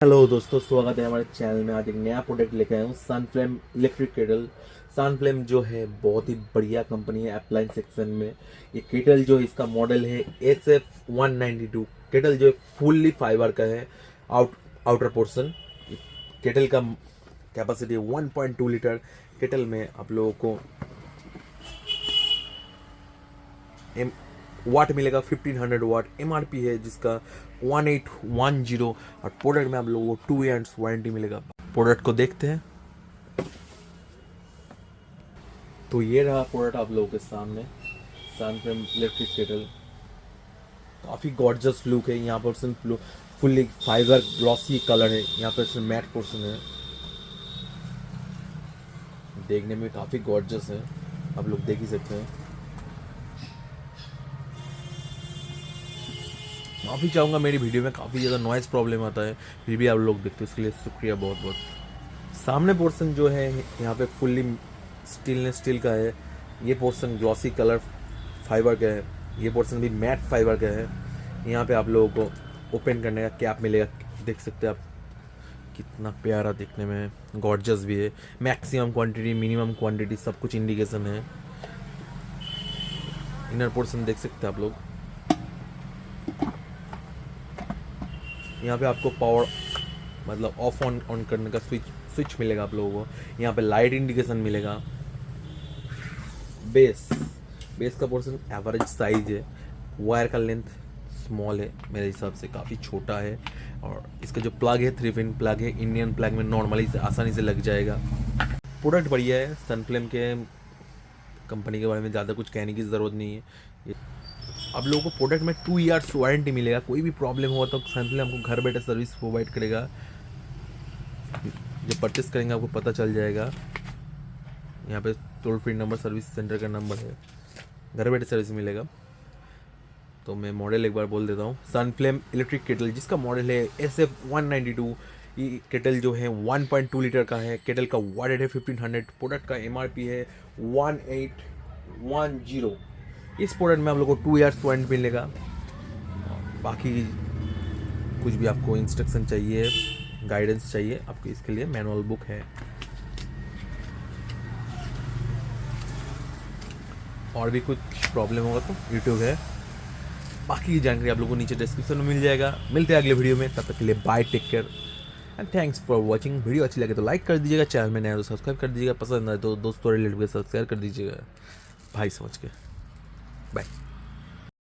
Hello दोस्तों, स्वागत है हमारे चैनल में। आज एक नया प्रोडक्ट लेके आया हूँ, सनफ्लेम इलेक्ट्रिक केटल। सनफ्लेम जो है बहुत ही बढ़िया कंपनी है अप्लायंस सेक्शन में। ये केटल जो है इसका मॉडल है SF192। केटल जो है फुल्ली फाइबर का है। आउटर पोर्शन केटल का कैपेसिटी 1.2 लीटर। केटल में आप लोगों को वाट मिलेगा 1500 वाट। एमआरपी है जिसका 1810 और प्रोडक्ट में आप लोगों को 2 ईयर्स वारंटी मिलेगा। प्रोडक्ट को देखते हैं। तो ये रहा प्रोडक्ट आप लोगों के सामने, सनफ्लेम इलेक्ट्रिक केटल। काफ़ी गॉर्जस लुक है। यहाँ पर फुल्ली फाइबर ग्लॉसी कलर है। यहाँ पर मैट पोर्शन है, देखने में काफ़ी गॉर्जस है, आप लोग देख ही सकते हैं। माफ़ी चाहूँगा, मेरी वीडियो में काफ़ी ज़्यादा नॉइज़ प्रॉब्लम आता है, फिर भी आप लोग देखते हो इसके लिए शुक्रिया बहुत बहुत। सामने पोर्शन जो है यहाँ पे फुल्ली स्टेनलेस स्टील का है। ये पोर्शन ग्लॉसी कलर फाइबर का है। ये पोर्शन भी मैट फाइबर का है। यहाँ पे आप लोगों को ओपन करने का कैप मिलेगा, देख सकते हैं आप, कितना प्यारा दिखने में, गॉर्जस भी है। मैक्सिमम क्वांटिटी, मिनिमम क्वांटिटी सब कुछ इंडिकेशन है। इनर पोर्शन देख सकते हैं आप लोग। यहाँ पे आपको पावर मतलब ऑफ ऑन करने का स्विच मिलेगा आप लोगों को। यहाँ पे लाइट इंडिकेशन मिलेगा। बेस का पोर्शन एवरेज साइज है। वायर का लेंथ स्मॉल है, मेरे हिसाब से काफ़ी छोटा है। और इसका जो प्लग है 3 पिन प्लग है। इंडियन प्लग में नॉर्मली से आसानी से लग जाएगा। प्रोडक्ट बढ़िया है। सनफ्लेम के कंपनी के बारे में ज़्यादा कुछ कहने की ज़रूरत नहीं है। आप लोगों को प्रोडक्ट में 2 ईयर्स वारंटी मिलेगा। कोई भी प्रॉब्लम हुआ तो सनफ्लेम आपको घर बैठे सर्विस प्रोवाइड करेगा। जब परचेस करेंगे आपको पता चल जाएगा। यहाँ पे toll free number, service centre का नंबर है, घर बैठे सर्विस मिलेगा। तो मैं मॉडल एक बार बोल देता हूँ। सनफ्लेम इलेक्ट्रिक केटल जिसका मॉडल है SF192। ये केटल जो है 1.2 लीटर का है। केटल का वाट है 1500। प्रोडक्ट का MRP है 1810। इस प्रोडक्ट में आप लोग को 2 ईयर्स वारंटी मिलेगा। बाकी कुछ भी आपको इंस्ट्रक्शन चाहिए, गाइडेंस चाहिए, आपको इसके लिए मैनुअल बुक है। और भी कुछ प्रॉब्लम होगा तो यूट्यूब है। बाकी की जानकारी आप लोगों को नीचे डिस्क्रिप्शन में मिल जाएगा। मिलते हैं अगले वीडियो में, तब तक के लिए bye, take care and thanks for watching. Video अच्छी लगे तो लाइक कर दीजिएगा, चैनल में नया तो सब्सक्राइब कर दीजिएगा, पसंद आए तो दोस्तों रिलेटिव के सब्सक्राइब कर दीजिएगा, भाई समझ के। बाय।